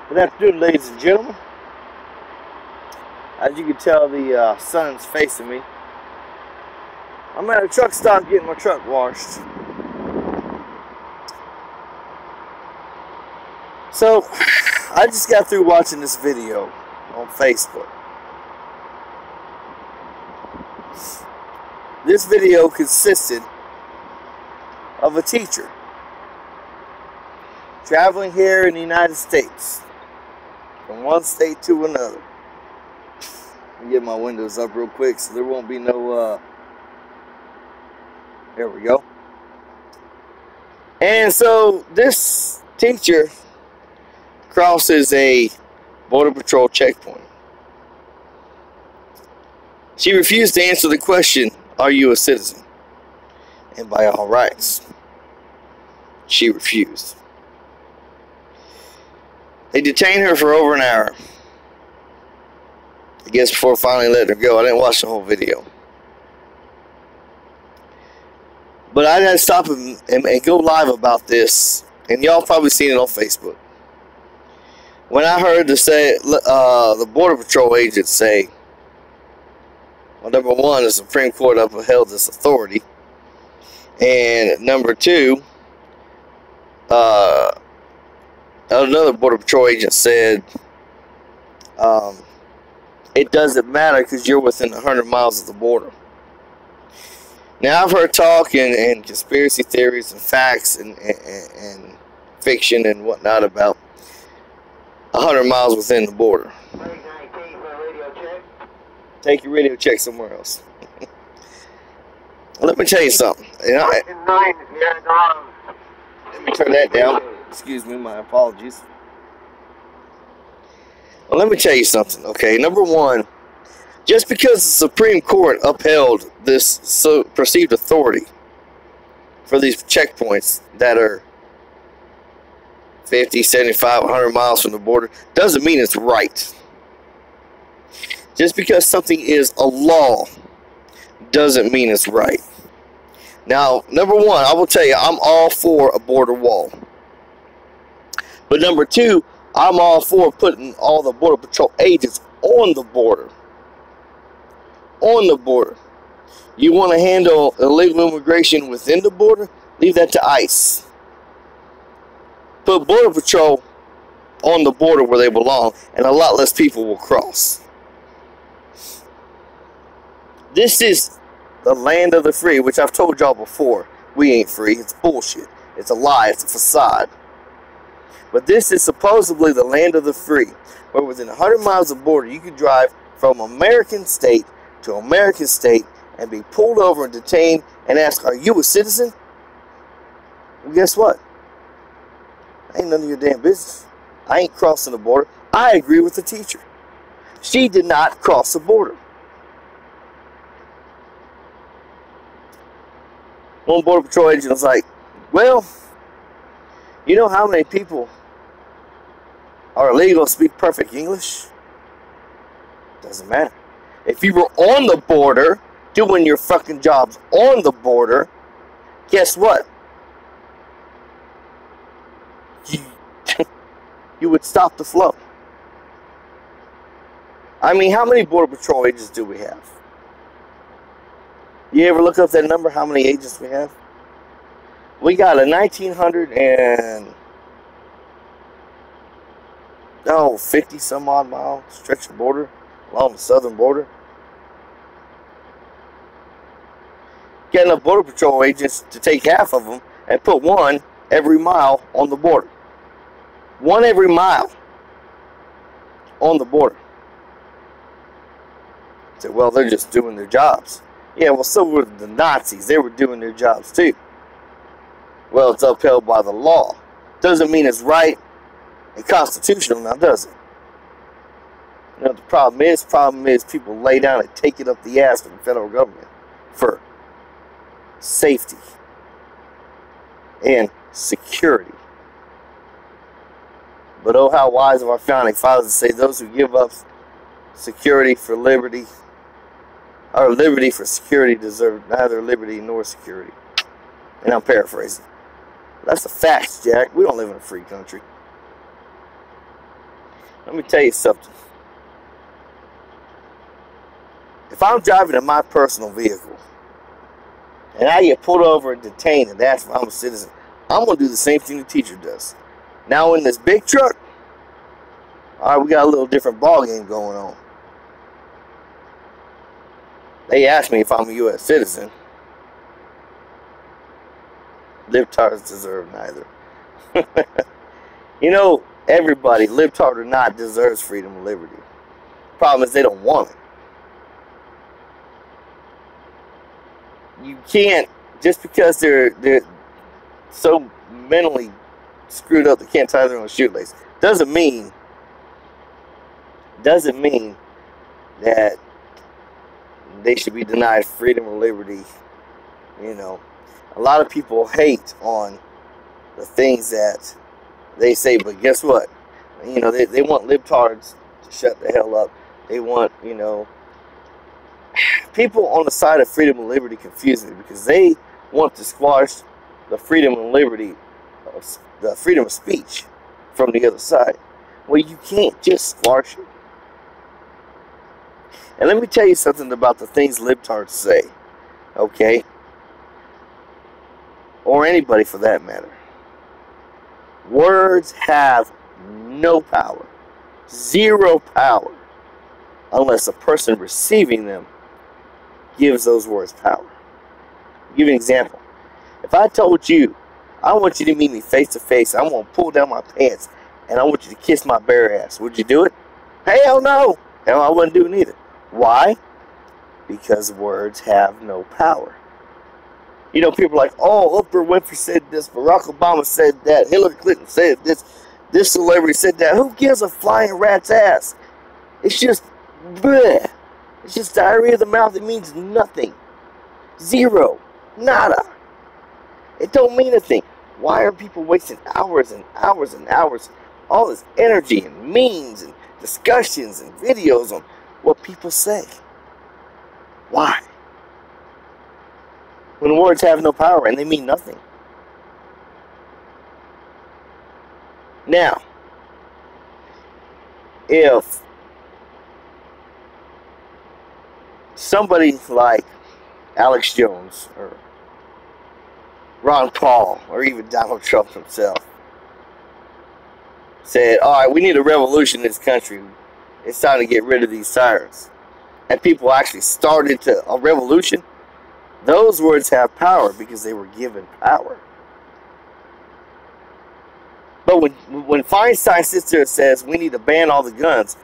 Good afternoon, ladies and gentlemen. As you can tell, the sun's facing me. I'm at a truck stop getting my truck washed. So, I just got through watching this video on Facebook. This video consisted of a teacher traveling here in the United States from one state to another. Let me get my windows up real quick so there won't be no there we go. And so this teacher crosses a Border Patrol checkpoint. She refused to answer the question, "Are you a citizen?" And by all rights, she refused. They detained her for over an hour. I guess before finally letting her go. I didn't watch the whole video. But I had to stop and go live about this. And y'all probably seen it on Facebook. When I heard the Border Patrol agents say, well, number one, the Supreme Court upheld this authority. And number two, another Border Patrol agent said, it doesn't matter because you're within 100 miles of the border. Now, I've heard talk and conspiracy theories and facts and fiction and whatnot about 100 miles within the border. Take your radio check somewhere else. Let me tell you something. Let me turn that down. Excuse me, my apologies. Well, let me tell you something, okay? Number one, just because the Supreme Court upheld this perceived authority for these checkpoints that are 50, 75, 100 miles from the border, doesn't mean it's right. Just because something is a law doesn't mean it's right. Now, number one, I will tell you, I'm all for a border wall. But number two, I'm all for putting all the Border Patrol agents on the border. On the border. You want to handle illegal immigration within the border? Leave that to ICE. Put Border Patrol on the border where they belong, and a lot less people will cross. This is the land of the free, which I've told y'all before. We ain't free. It's bullshit. It's a lie. It's a facade. But this is supposedly the land of the free, where within 100 miles of border, you can drive from American state to American state and be pulled over and detained and asked, "Are you a citizen?" Well, guess what? Ain't none of your damn business. I ain't crossing the border. I agree with the teacher. She did not cross the border. One Border Patrol agent was like, "Well, you know how many people are illegal to speak perfect English? Doesn't matter. If you were on the border, doing your fucking jobs on the border, guess what? You would stop the flow." I mean, how many Border Patrol agents do we have? You ever look up that number, how many agents we have? We got a 50 some odd mile stretch of border along the southern border. Get enough Border Patrol agents to take half of them and put one every mile on the border. One every mile on the border. Say, well, they're just doing their jobs. Yeah, well, so were the Nazis. They were doing their jobs too. Well, it's upheld by the law. Doesn't mean it's right and constitutional now, does it? You know, the problem is people lay down and take it up the ass from the federal government for safety and security. But oh, how wise of our founding fathers to say those who give up security for liberty, or liberty for security, deserve neither liberty nor security. And I'm paraphrasing. That's the facts, Jack. We don't live in a free country. Let me tell you something. If I'm driving in my personal vehicle and I get pulled over and detained and asked if I'm a citizen, I'm going to do the same thing the teacher does. Now in this big truck, all right, we got a little different ball game going on. They asked me if I'm a U.S. citizen. Libtards deserve neither. You know, everybody, libtard or not, deserves freedom and liberty. Problem is they don't want it. You can't, just because they're so mentally screwed up they can't tie their own shoelace, doesn't mean that they should be denied freedom or liberty. You know, a lot of people hate on the things that they say, but guess what? You know, they want libtards to shut the hell up. They want, you know, people on the side of freedom and liberty confuse me because they want to squash the freedom and liberty, the freedom of speech from the other side. Well, you can't just squash it. And let me tell you something about the things libtards say, okay? Or anybody for that matter. Words have no power, zero power, unless a person receiving them gives those words power. I'll give you an example. If I told you, I want you to meet me face to face, I'm going to pull down my pants, and I want you to kiss my bare ass, would you do it? Hell no! Hell, I wouldn't do it either. Why? Because words have no power. You know, people are like, oh, Oprah Winfrey said this, Barack Obama said that, Hillary Clinton said this, this celebrity said that. Who gives a flying rat's ass? It's just bleh. It's just diarrhea of the mouth. It means nothing. Zero. Nada. It don't mean a thing. Why are people wasting hours and hours and hours, all this energy and memes and discussions and videos on what people say? Why? When words have no power and they mean nothing. Now, if somebody like Alex Jones or Ron Paul or even Donald Trump himself said, all right, we need a revolution in this country. It's time to get rid of these sirens. And people actually started a revolution. Those words have power because they were given power. But when Feinstein sits there and says we need to ban all the guns,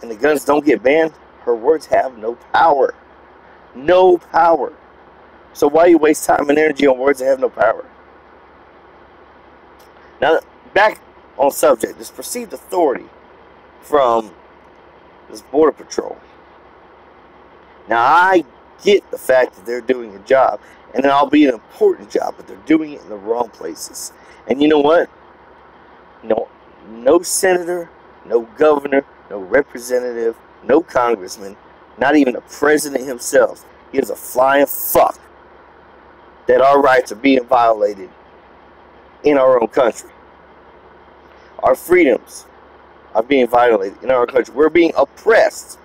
and the guns don't get banned, her words have no power. No power. So why you waste time and energy on words that have no power? Now, back on subject, this perceived authority from this Border Patrol. Now, I get the fact that they're doing a job, and then I'll be an important job, but they're doing it in the wrong places. And you know what? No senator, no governor, no representative, no congressman, not even the president himself gives a flying fuck that our rights are being violated in our own country. Our freedoms are being violated in our country. We're being oppressed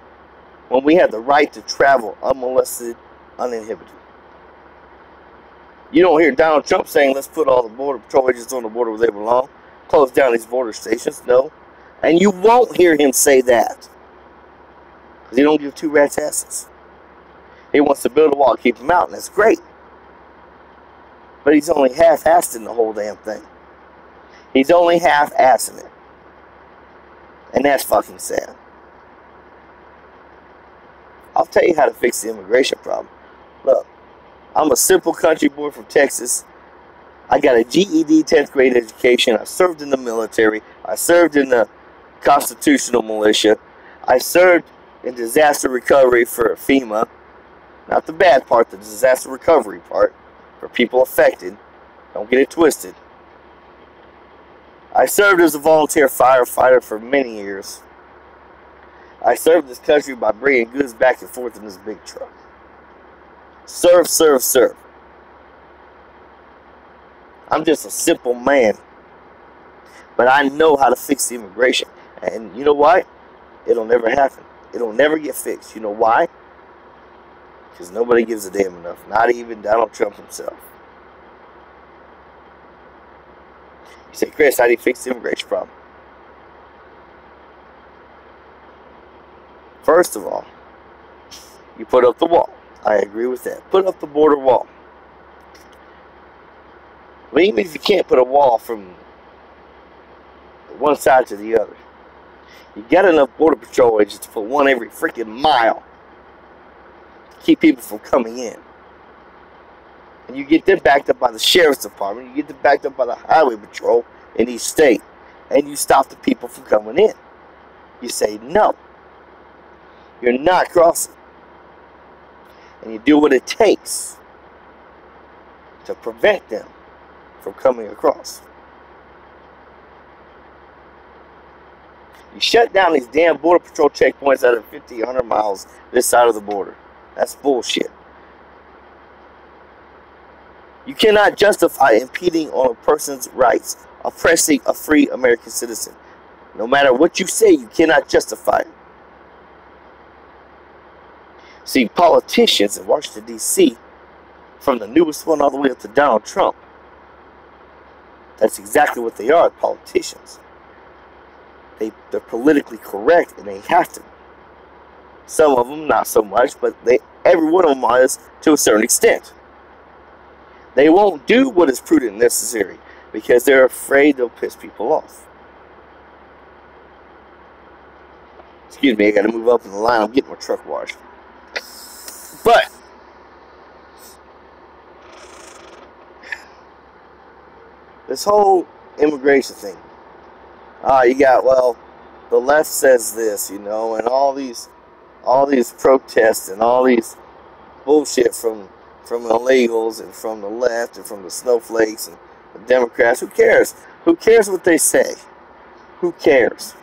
when we have the right to travel unmolested, uninhibited. You don't hear Donald Trump saying, let's put all the Border Patrol agents on the border where they belong. Close down these border stations. No. And you won't hear him say that. Because he don't give two rats' asses. He wants to build a wall, keep them out, and that's great. But he's only half-assing the whole damn thing. He's only half-assing it. And that's fucking sad. I'll tell you how to fix the immigration problem. Look, I'm a simple country boy from Texas. I got a GED 10th grade education. I served in the military. I served in the constitutional militia. I served in disaster recovery for FEMA. Not the bad part, the disaster recovery part for people affected. Don't get it twisted. I served as a volunteer firefighter for many years. I served this country by bringing goods back and forth in this big truck. Serve, serve, serve. I'm just a simple man. But I know how to fix the immigration. And you know why? It'll never happen. It'll never get fixed. You know why? Because nobody gives a damn enough. Not even Donald Trump himself. You say, Chris, how do you fix the immigration problem? First of all, you put up the wall. I agree with that. Put up the border wall. But even if you can't put a wall from one side to the other, you got enough border patrol agents to put one every freaking mile to keep people from coming in. And you get them backed up by the sheriff's department. You get them backed up by the highway patrol in each state. And you stop the people from coming in. You say, no, you're not crossing. And you do what it takes to prevent them from coming across. You shut down these damn border patrol checkpoints out of 50, 100 miles this side of the border. That's bullshit. You cannot justify impeding on a person's rights, oppressing a free American citizen. No matter what you say, you cannot justify it. See, politicians in Washington, D.C., from the newest one all the way up to Donald Trump, that's exactly what they are, politicians. They're politically correct, and they have to. Some of them, not so much, but every one of them is to a certain extent. They won't do what is prudent and necessary because they're afraid they'll piss people off. Excuse me, I got to move up in the line. I'm getting my truck washed. But this whole immigration thing, you got, well, the left says this, you know, and all these protests and all these bullshit from illegals and from the left and from the snowflakes and the Democrats. Who cares? Who cares what they say? Who cares?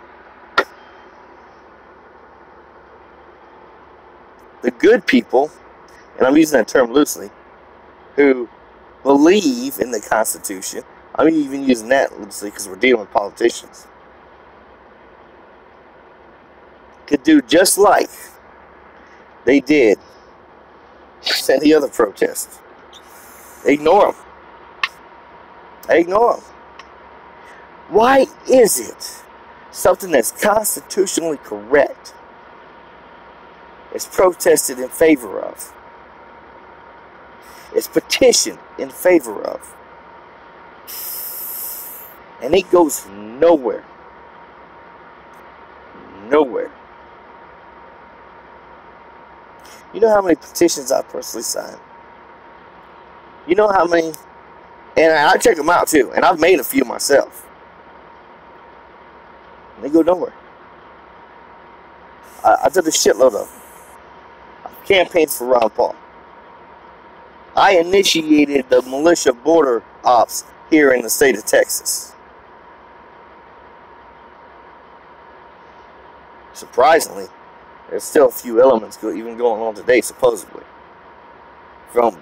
The good people, and I'm using that term loosely, who believe in the Constitution, I'm even using that loosely because we're dealing with politicians, could do just like they did in the other protests. Ignore them. Ignore them. Why is it something that's constitutionally correct is protested in favor of? It's petitioned in favor of. And it goes nowhere. Nowhere. You know how many petitions I personally signed? You know how many? And I check them out too. And I've made a few myself. And they go nowhere. I did a shitload of them. I campaigned for Ron Paul. I initiated the militia border ops here in the state of Texas. Surprisingly, there's still a few elements even going on today, supposedly. From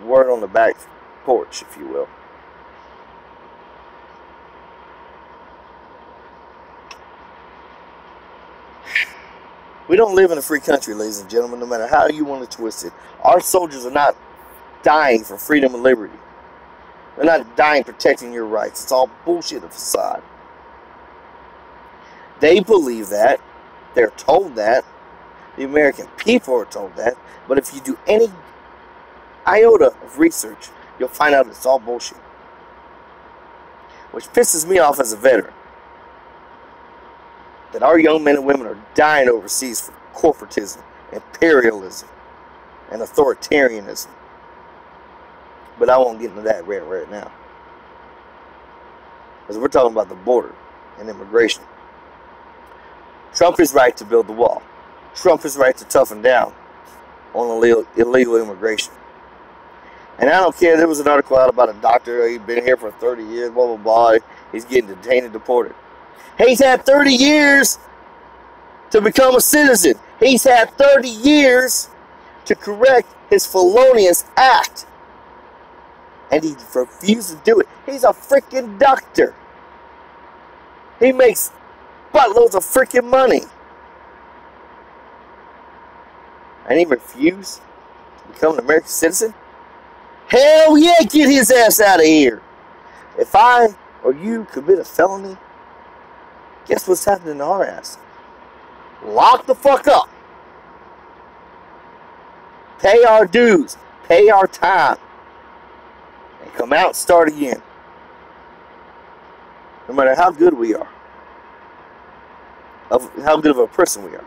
word on the back porch, if you will. We don't live in a free country, ladies and gentlemen, no matter how you want to twist it. Our soldiers are not dying for freedom and liberty. They're not dying protecting your rights. It's all bullshit, a facade. They believe that. They're told that. The American people are told that. But if you do any iota of research, you'll find out it's all bullshit. Which pisses me off as a veteran. That our young men and women are dying overseas for corporatism, imperialism, and authoritarianism. But I won't get into that right now. Because we're talking about the border and immigration. Trump is right to build the wall. Trump is right to toughen down on illegal immigration. And I don't care, there was an article out about a doctor, he'd been here for 30 years, blah, blah, blah. He's getting detained and deported. He's had 30 years to become a citizen. He's had 30 years to correct his felonious act. And he refused to do it. He's a freaking doctor. He makes buttloads of freaking money. And he refused to become an American citizen? Hell yeah, get his ass out of here. If I or you commit a felony, guess what's happening to our ass? Lock the fuck up. Pay our dues. Pay our time. And come out and start again. No matter how good we are. Of how good of a person we are.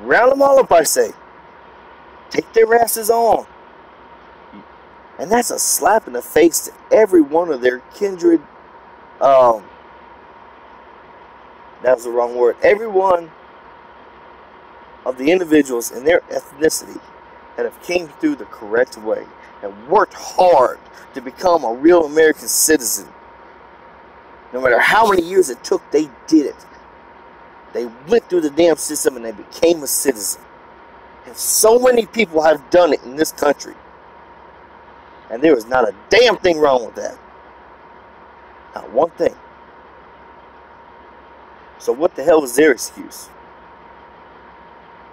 Round them all up, I say. Take their asses on. And that's a slap in the face to every one of their kindred. That was the wrong word. Every one of the individuals in their ethnicity that have came through the correct way and worked hard to become a real American citizen. No matter how many years it took, they did it. They went through the damn system and they became a citizen. And so many people have done it in this country. And there is not a damn thing wrong with that. Not one thing. So what the hell is their excuse?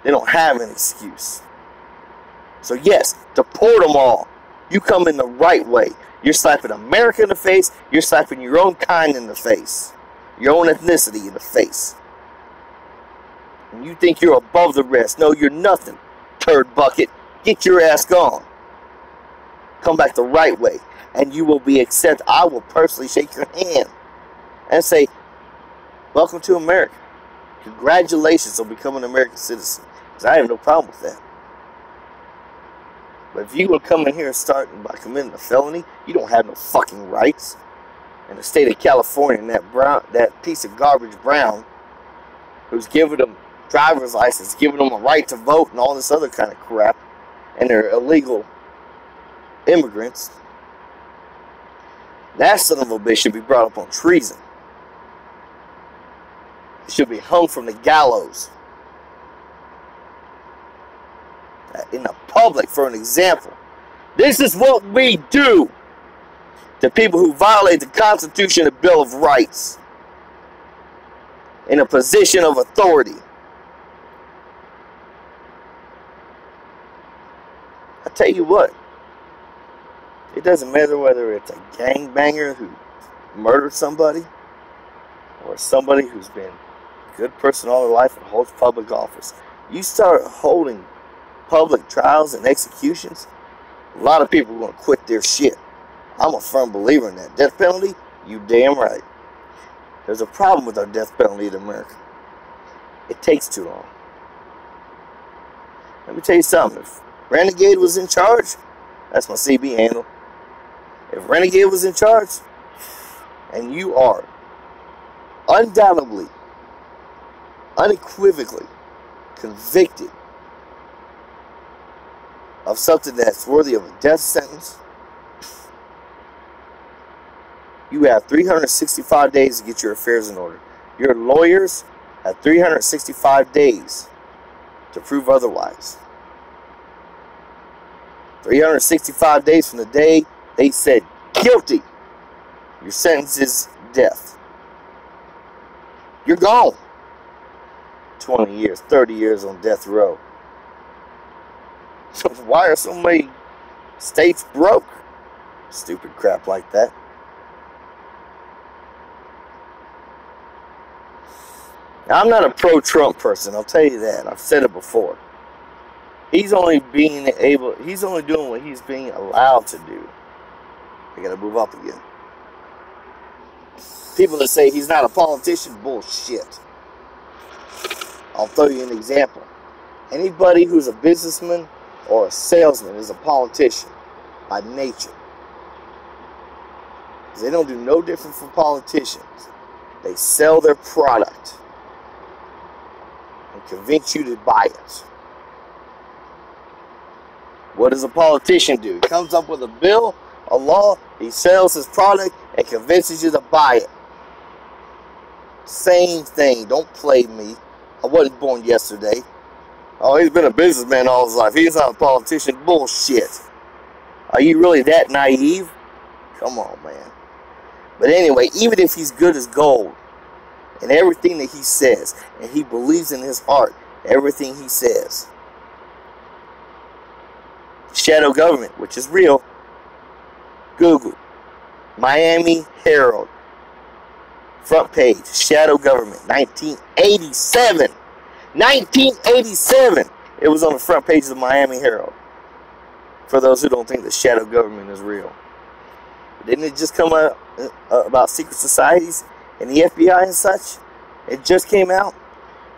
They don't have an excuse. So yes, deport them all. You come in the right way. You're slapping America in the face. You're slapping your own kind in the face. Your own ethnicity in the face. And you think you're above the rest. No, you're nothing, turd bucket. Get your ass gone. Come back the right way. And you will be accepted. I will personally shake your hand and say, welcome to America. Congratulations on becoming an American citizen. Because I have no problem with that. But if you will come in here and start by committing a felony, you don't have no fucking rights. In the state of California, and that piece of garbage Brown, who's giving them driver's license, giving them a right to vote and all this other kind of crap, and they're illegal immigrants, that son of a bitch should be brought up on treason. He should be hung from the gallows. In the public, for an example. This is what we do to people who violate the Constitution and Bill of Rights in a position of authority. I tell you what, it doesn't matter whether it's a gangbanger who murdered somebody or somebody who's been a good person all their life and holds public office. You start holding public trials and executions, a lot of people are going to quit their shit. I'm a firm believer in that. Death penalty? You damn right. There's a problem with our death penalty in America. It takes too long. Let me tell you something. If Renegade was in charge, that's my CB handle. If Renegade was in charge, and you are undoubtedly, unequivocally convicted of something that's worthy of a death sentence, you have 365 days to get your affairs in order. Your lawyers have 365 days to prove otherwise. 365 days from the day they said guilty, your sentence is death. You're gone. 20 years, 30 years on death row. So why are so many states broke? Stupid crap like that. Now, I'm not a pro-Trump person, I'll tell you that. I've said it before. He's only doing what he's being allowed to do. I gotta move up again. People that say he's not a politician, bullshit. I'll throw you an example. Anybody who's a businessman or a salesman is a politician by nature. They don't do no different from politicians. They sell their product and convince you to buy it. What does a politician do? He comes up with a bill, a law, he sells his product and convinces you to buy it. Same thing. Don't play me. I wasn't born yesterday. Oh, he's been a businessman all his life. He's not a politician. Bullshit. Are you really that naive? Come on, man. But anyway, even if he's good as gold in everything that he says, and he believes in his heart everything he says, shadow government, which is real, Google Miami Herald, front page, shadow government, 1987. 1987. It was on the front page of the Miami Herald. For those who don't think the shadow government is real. Didn't it just come out about secret societies and the FBI and such? It just came out.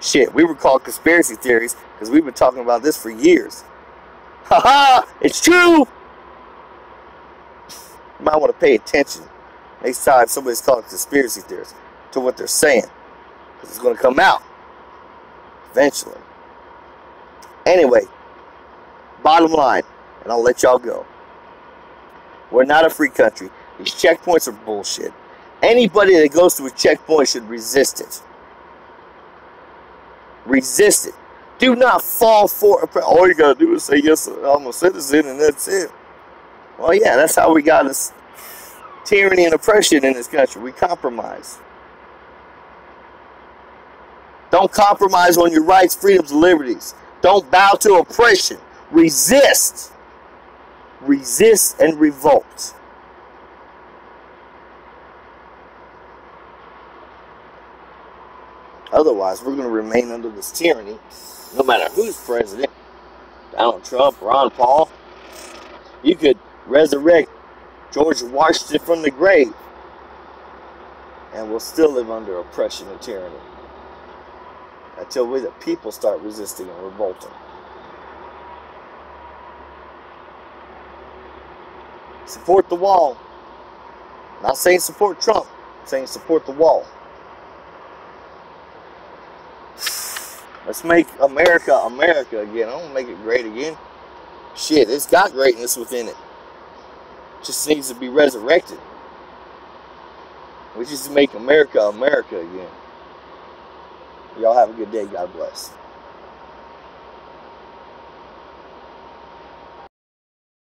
Shit, we were called conspiracy theories because we've been talking about this for years. Haha, it's true. You might want to pay attention next time somebody's calling conspiracy theories to what they're saying, because it's going to come out eventually. Anyway, bottom line, and I'll let y'all go. We're not a free country. These checkpoints are bullshit. Anybody that goes through a checkpoint should resist it. Resist it. Do not fall for it. All you gotta do is say, yes, I'm a citizen, and that's it. Well, yeah, that's how we got this tyranny and oppression in this country. We compromise. Don't compromise on your rights, freedoms, and liberties. Don't bow to oppression. Resist. Resist and revolt. Otherwise, we're going to remain under this tyranny, no matter who's president. Donald Trump, Ron Paul. You could resurrect George Washington from the grave, and we'll still live under oppression and tyranny until we, the people, start resisting and revolting. Support the wall. Not saying support Trump. I'm saying support the wall. Let's make America America again. I want to make it great again. Shit, it's got greatness within it. Just needs to be resurrected. We just make America America again. Y'all have a good day. God bless.